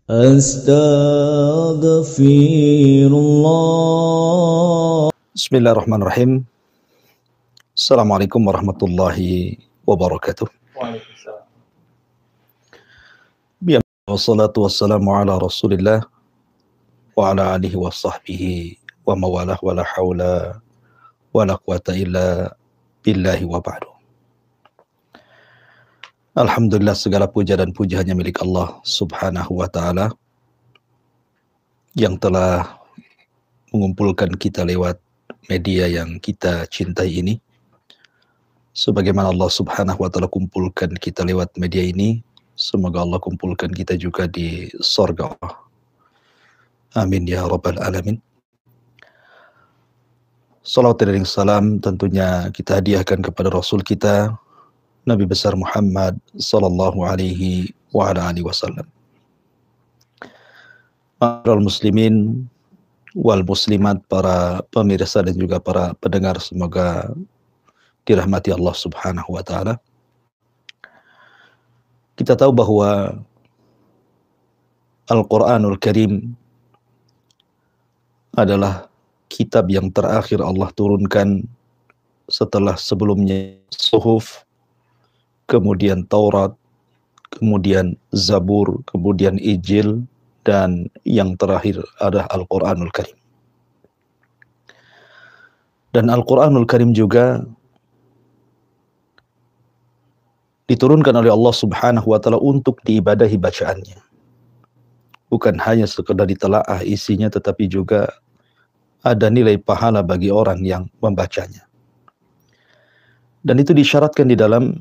Astaghfirullah. Bismillahirrahmanirrahim. Assalamualaikum warahmatullahi wabarakatuh. Waalaikumsalam. Wassalatu wassalamu ala Rasulillah wa ala alihi wa sahbihi wa mawalah wa la hawla wa la quwata illa billahi wa ba'du. Alhamdulillah, segala puja dan puji hanya milik Allah subhanahu wa ta'ala yang telah mengumpulkan kita lewat media yang kita cintai ini. Sebagaimana Allah subhanahu wa ta'ala kumpulkan kita lewat media ini, semoga Allah kumpulkan kita juga di surga. Amin ya rabbal alamin. Salawat dan salam tentunya kita hadiahkan kepada Rasul kita, Nabi besar Muhammad sallallahu alaihi wa ala alihi wasallam. Ma'asyiral muslimin wal muslimat, para pemirsa dan juga para pendengar, semoga dirahmati Allah subhanahu wa ta'ala. Kita tahu bahwa Al-Quranul Karim adalah kitab yang terakhir Allah turunkan setelah sebelumnya Suhuf, kemudian Taurat, kemudian Zabur, kemudian Injil, dan yang terakhir adalah Al-Quranul Karim. Dan Al-Quranul Karim juga diturunkan oleh Allah subhanahu wa ta'ala untuk diibadahi bacaannya. Bukan hanya sekedar ditelaah isinya, tetapi juga ada nilai pahala bagi orang yang membacanya. Dan itu disyaratkan di dalam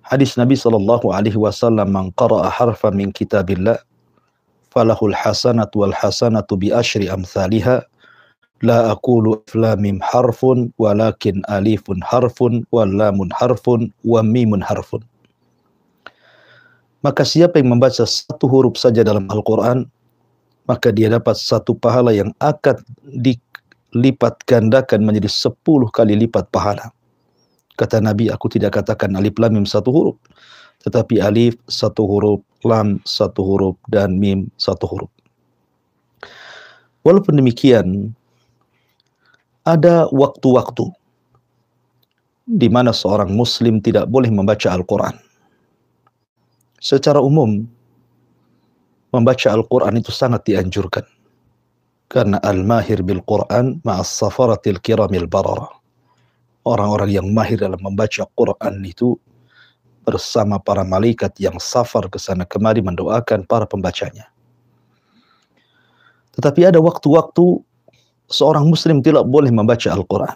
hadis Nabi sallallahu alaihi wasallam, "Man qara'a harfan min kitabillah falahul hasanatu wal hasanatu bi asyri amsalihha, la aqulu alif mim harfun walakin alifun harfun wal lamun harfun wa mimun harfun." Maka siapa yang membaca satu huruf saja dalam Al-Quran, maka dia dapat satu pahala yang akan dilipat gandakan menjadi 10 kali lipat pahala. Kata Nabi, aku tidak katakan alif lam mim satu huruf, tetapi alif satu huruf, lam satu huruf, dan mim satu huruf. Walaupun demikian, ada waktu-waktu di mana seorang muslim tidak boleh membaca Al-Quran. Secara umum, membaca Al-Quran itu sangat dianjurkan. Karena al-mahir bil-Quran ma'as safaratil kiramil barara. Orang-orang yang mahir dalam membaca Quran itu bersama para malaikat yang safar ke sana kemari mendoakan para pembacanya. Tetapi ada waktu-waktu seorang muslim tidak boleh membaca Al-Quran.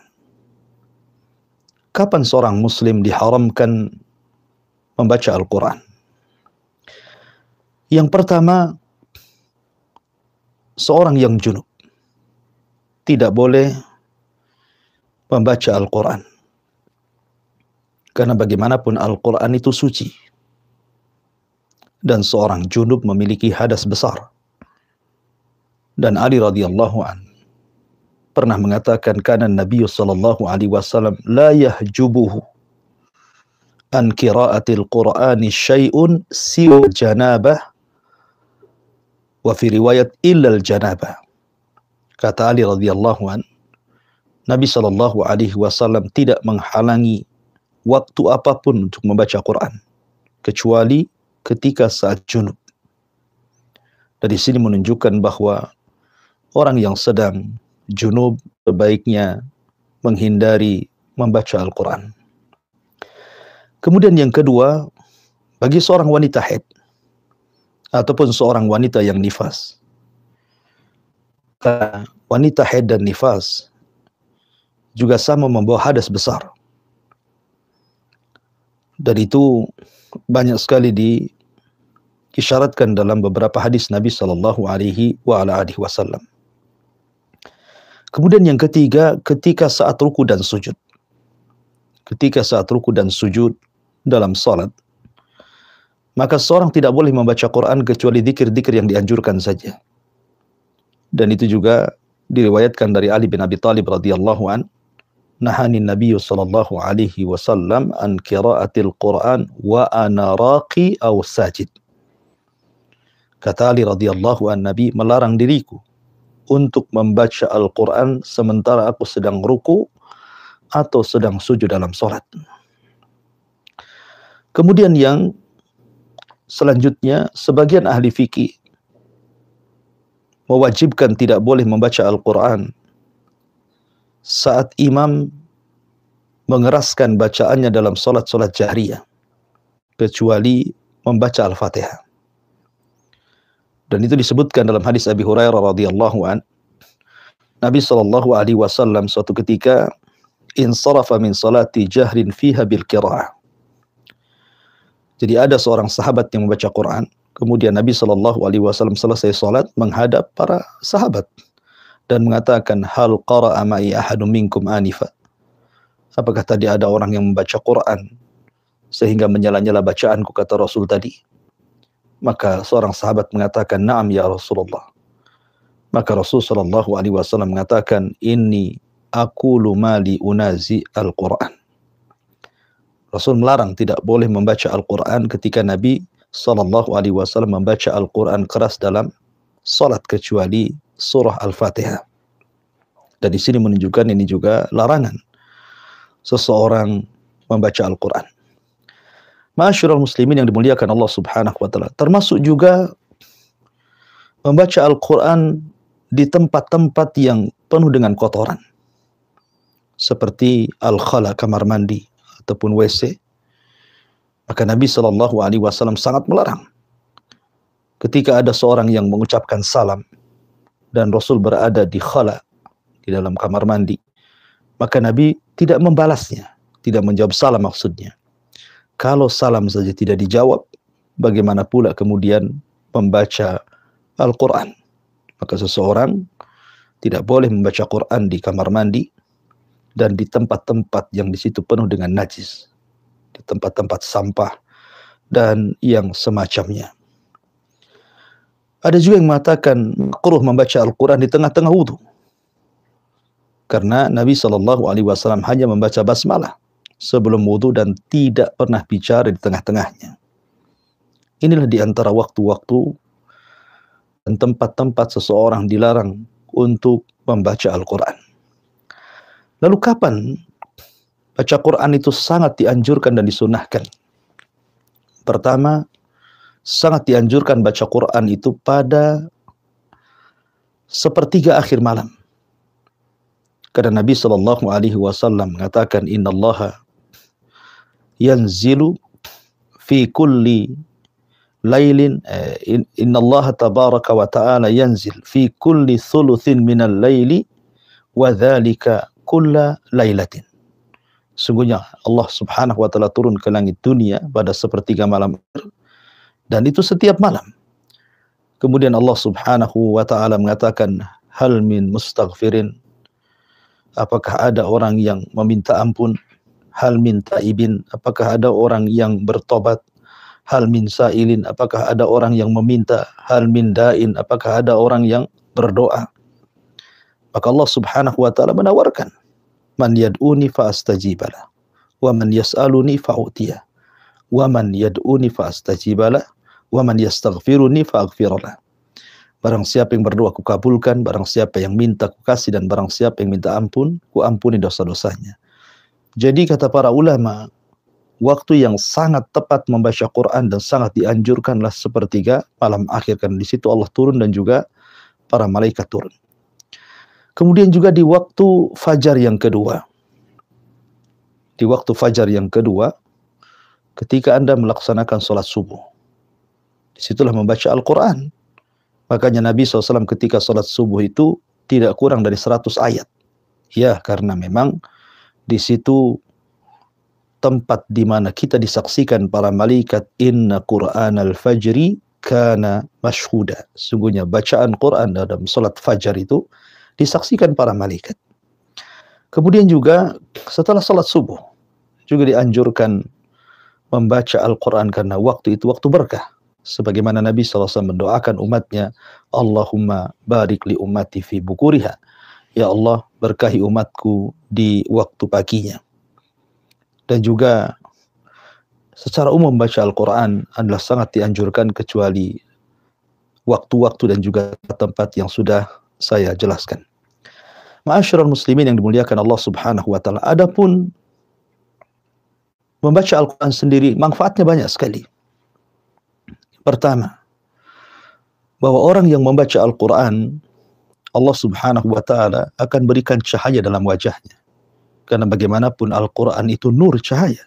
Kapan seorang muslim diharamkan membaca Al-Quran? Yang pertama, seorang yang junub tidak boleh membaca Al-Quran. Karena bagaimanapun Al-Quran itu suci. Dan seorang junub memiliki hadas besar. Dan Ali radhiyallahu an pernah mengatakan, kana Nabi sallallahu alaihi wasallam la yahjubuhu an qiraatil Qur'ani syai'un siwa janabah wa fi riwayat illal janabah. Kata Ali radhiyallahu an, Nabi sallallahu alaihi wasallam tidak menghalangi waktu apapun untuk membaca Quran kecuali ketika saat junub. Dari sini menunjukkan bahwa orang yang sedang junub sebaiknya menghindari membaca Al-Quran. Kemudian yang kedua, bagi seorang wanita haid ataupun seorang wanita yang nifas. Wanita haid dan nifas juga sama membawa hadas besar. Dan itu banyak sekali diisyaratkan dalam beberapa hadis Nabi sallallahu alaihi wasallam. Kemudian yang ketiga, ketika saat ruku dan sujud. Ketika saat ruku dan sujud dalam salat, maka seorang tidak boleh membaca Quran kecuali zikir-zikir yang dianjurkan saja. Dan itu juga diriwayatkan dari Ali bin Abi Thalib radhiyallahu an, nahani Nabi sallallahu alaihi wasallam an qiraatil Quran wa ana raqi aw sajid. Kata Ali radhiyallahu an, Nabi melarang diriku untuk membaca Al-Quran sementara aku sedang ruku atau sedang sujud dalam sholat. Kemudian yang selanjutnya, sebagian ahli fikih mewajibkan tidak boleh membaca Al-Quran saat imam mengeraskan bacaannya dalam sholat-sholat jahriyah, kecuali membaca Al-Fatihah. Dan itu disebutkan dalam hadis Abi Hurairah radhiyallahu an, Nabi SAW suatu ketika insarafa min salati jahrin fiha bil qiraah. Jadi ada seorang sahabat yang membaca Quran, kemudian Nabi SAW selesai salat menghadap para sahabat dan mengatakan, hal qara'a ma'i ahadun minkum anifa. Apakah tadi ada orang yang membaca Quran sehingga menyala-nyala bacaanku, kata Rasul tadi? Maka seorang sahabat mengatakan, na'am ya Rasulullah. Maka Rasul SAW mengatakan, inni aqulu mali unazi al-Quran. Rasul melarang tidak boleh membaca Al-Quran ketika Nabi SAW membaca Al-Quran keras dalam salat, kecuali surah Al-Fatihah. Dan di sini menunjukkan ini juga larangan seseorang membaca Al-Quran. Ma'asyiral muslimin yang dimuliakan Allah Subhanahu wa taala, termasuk juga membaca Al-Quran di tempat-tempat yang penuh dengan kotoran, seperti al-khala, kamar mandi ataupun WC. Maka Nabi SAW sangat melarang ketika ada seorang yang mengucapkan salam dan Rasul berada di khala, di dalam kamar mandi, maka Nabi tidak membalasnya, tidak menjawab salam maksudnya. Kalau salam saja tidak dijawab, bagaimana pula kemudian membaca Al-Quran? Maka seseorang tidak boleh membaca Quran di kamar mandi dan di tempat-tempat yang di situ penuh dengan najis, di tempat-tempat sampah dan yang semacamnya. Ada juga yang mengatakan makruh membaca Al-Quran di tengah-tengah wudu, karena Nabi SAW hanya membaca basmalah sebelum wudu dan tidak pernah bicara di tengah-tengahnya. Inilah di antara waktu-waktu dan tempat-tempat seseorang dilarang untuk membaca Al-Quran. Lalu kapan baca Quran itu sangat dianjurkan dan disunahkan? Pertama, sangat dianjurkan baca Quran itu pada sepertiga akhir malam. Karena Nabi SAW mengatakan, innallaha yanzilu fi kulli lailin, innallaha tabaraka wa ta'ala yanzil fi kulli thuluthin minal laili wa dhalika kulla lailatin. Sungguhnya Allah Subhanahu wa taala turun ke langit dunia pada sepertiga malam, dan itu setiap malam. Kemudian Allah Subhanahu wa taala mengatakan, hal min mustaghfirin, apakah ada orang yang meminta ampun? Hal min taibin, apakah ada orang yang bertobat? Hal min sailin, apakah ada orang yang meminta? Hal min dain, apakah ada orang yang berdoa? Maka Allah Subhanahu wa taala menawarkan, man yad'uni fa astajibalah, wa man yas'aluni fa u'tiyah, wa man yad'uni fa astajibalah, wa man yastaghfiruni fa aghfirlah. Barang siapa yang berdoa ku kabulkan, barang siapa yang minta ku kasih, dan barang siapa yang minta ampun ku ampuni dosa-dosanya. Jadi kata para ulama, waktu yang sangat tepat membaca Quran dan sangat dianjurkanlah sepertiga malam akhir, karena di situ Allah turun dan juga para malaikat turun. Kemudian juga di waktu fajar yang kedua. Di waktu fajar yang kedua, ketika Anda melaksanakan sholat subuh, disitulah membaca Al-Quran. Makanya Nabi SAW ketika sholat subuh itu tidak kurang dari 100 ayat. Ya, karena memang di situ tempat di mana kita disaksikan para malaikat, inna Qur'an al-fajri kana mashhuda. Sungguhnya bacaan Quran dalam sholat fajar itu disaksikan para malaikat. Kemudian juga setelah sholat subuh juga dianjurkan membaca Al-Quran, karena waktu itu waktu berkah. Sebagaimana Nabi SAW mendoakan umatnya, Allahumma barik li ummati fi bukuriha. Ya Allah, berkahi umatku di waktu paginya. Dan juga secara umum baca Al-Quran adalah sangat dianjurkan, kecuali waktu-waktu dan juga tempat yang sudah saya jelaskan. Ma'asyiral muslimin yang dimuliakan Allah Subhanahu wa taala, adapun membaca Al-Qur'an sendiri manfaatnya banyak sekali. Pertama, bahwa orang yang membaca Al-Qur'an, Allah Subhanahu wa taala akan berikan cahaya dalam wajahnya. Karena bagaimanapun Al-Qur'an itu nur, cahaya.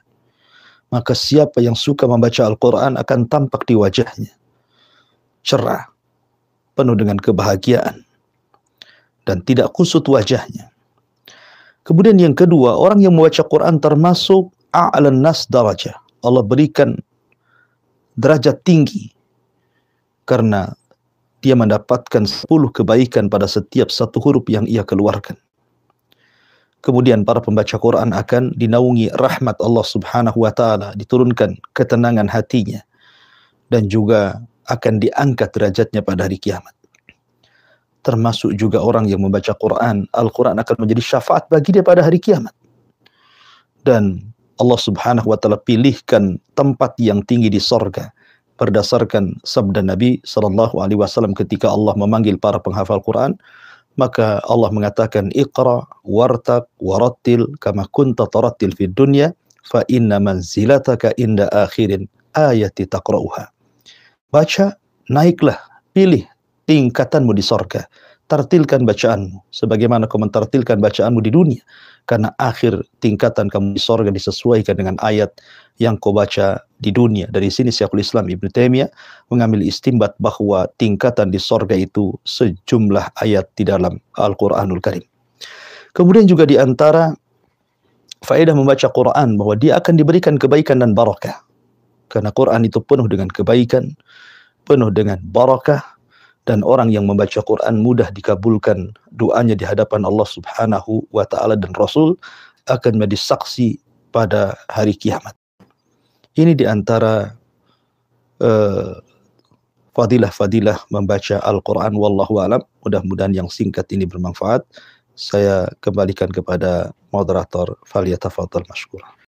Maka siapa yang suka membaca Al-Qur'an akan tampak di wajahnya cerah, penuh dengan kebahagiaan, dan tidak kusut wajahnya. Kemudian yang kedua, orang yang membaca Quran termasuk a'lan nas darajah. Allah berikan derajat tinggi karena dia mendapatkan 10 kebaikan pada setiap satu huruf yang ia keluarkan. Kemudian para pembaca Quran akan dinaungi rahmat Allah Subhanahu wa taala, diturunkan ketenangan hatinya, dan juga akan diangkat derajatnya pada hari kiamat. Termasuk juga orang yang membaca Quran, Al-Quran akan menjadi syafaat bagi dia pada hari kiamat. Dan Allah Subhanahu wa taala pilihkan tempat yang tinggi di sorga berdasarkan sabda Nabi sallallahu alaihi wasallam ketika Allah memanggil para penghafal Quran, maka Allah mengatakan, Iqra wartaq warattil kama kunta tarattil fid dunya fa inna manzilataka inda akhirin ayati taqra'uha. Baca, naiklah, pilih tingkatanmu di sorga. Tartilkan bacaanmu sebagaimana kau mentartilkan bacaanmu di dunia, karena akhir tingkatan kamu di sorga disesuaikan dengan ayat yang kau baca di dunia. Dari sini Syekhul Islam Ibnu Taimiyah mengambil istinbat bahwa tingkatan di sorga itu sejumlah ayat di dalam Al-Quranul Karim. Kemudian juga di antara faedah membaca Quran bahwa dia akan diberikan kebaikan dan barakah, karena Quran itu penuh dengan kebaikan, penuh dengan barakah, dan orang yang membaca Quran mudah dikabulkan doanya di hadapan Allah Subhanahu wa taala, dan Rasul akan menjadi saksi pada hari kiamat. Ini di antara fadilah-fadilah membaca Al-Quran. Wallahu a'lam. Mudah-mudahan yang singkat ini bermanfaat. Saya kembalikan kepada moderator. Falyatafadhal mashkura.